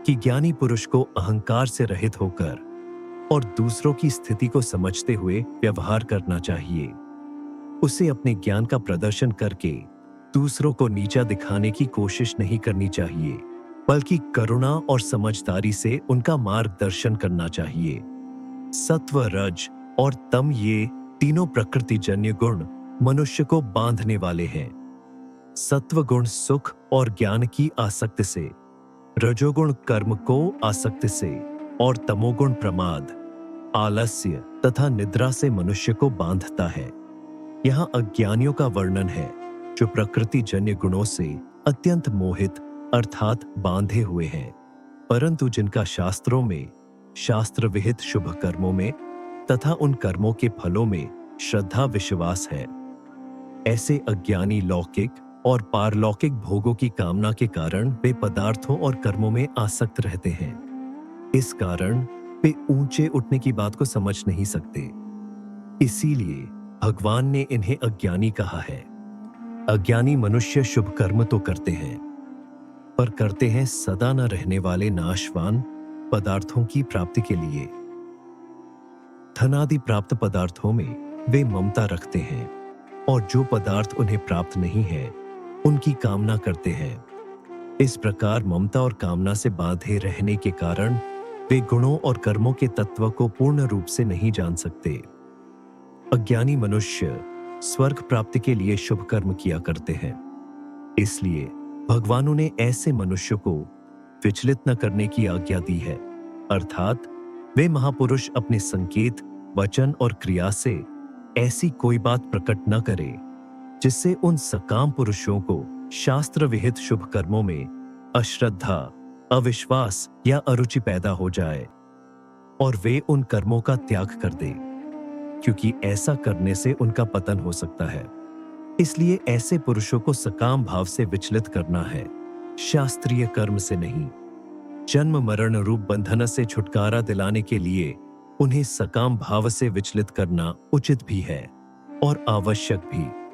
कि ज्ञानी पुरुष को अहंकार से रहित होकर और दूसरों की स्थिति को समझते हुए व्यवहार करना चाहिए। उसे अपने ज्ञान का प्रदर्शन करके दूसरों को नीचा दिखाने की कोशिश नहीं करनी चाहिए, बल्कि करुणा और समझदारी से उनका मार्गदर्शन करना चाहिए। सत्व, रज और तम, ये तीनों प्रकृतिजन्य गुण मनुष्य को बांधने वाले हैं। सत्व गुण सुख और ज्ञान की आसक्ति से, रजोगुण कर्म को आसक्ति से और तमोगुण प्रमाद, आलस्य तथा निद्रा से मनुष्य को बांधता है। यहाँ अज्ञानियों का वर्णन है जो प्रकृतिजन्य गुणों से अत्यंत मोहित अर्थात बांधे हुए हैं, परंतु जिनका शास्त्रों में, शास्त्र विहित शुभ कर्मों में तथा उन कर्मों के फलों में श्रद्धा विश्वास है। ऐसे अज्ञानी लौकिक और पारलौकिक भोगों की कामना के कारण वे पदार्थों और कर्मों में आसक्त रहते हैं। इस कारण वे ऊंचे उठने की बात को समझ नहीं सकते। इसीलिए भगवान ने इन्हें अज्ञानी कहा है। अज्ञानी मनुष्य शुभ कर्म तो करते हैं, पर करते हैं सदा न रहने वाले नाशवान पदार्थों की प्राप्ति के लिए। धनादि प्राप्त पदार्थों में वे ममता रखते हैं और जो पदार्थ उन्हें प्राप्त नहीं है उनकी कामना करते हैं। इस प्रकार ममता और कामना से बांधे रहने के कारण वे गुणों और कर्मों के तत्व को पूर्ण रूप से नहीं जान सकते। अज्ञानी मनुष्य स्वर्ग प्राप्ति के लिए शुभ कर्म किया करते हैं। इसलिए भगवानों ने ऐसे मनुष्य को विचलित न करने की आज्ञा दी है, अर्थात वे महापुरुष अपने संकेत, वचन और क्रिया से ऐसी कोई बात प्रकट न करे जिससे उन सकाम पुरुषों को शास्त्र विहित शुभ कर्मों में अश्रद्धा, अविश्वास या अरुचि पैदा हो जाए और वे उन कर्मों का त्याग कर दें, क्योंकि ऐसा करने से उनका पतन हो सकता है। इसलिए ऐसे पुरुषों को सकाम भाव से विचलित करना है, शास्त्रीय कर्म से नहीं। जन्म मरण रूप बंधन से छुटकारा दिलाने के लिए उन्हें सकाम भाव से विचलित करना उचित भी है और आवश्यक भी।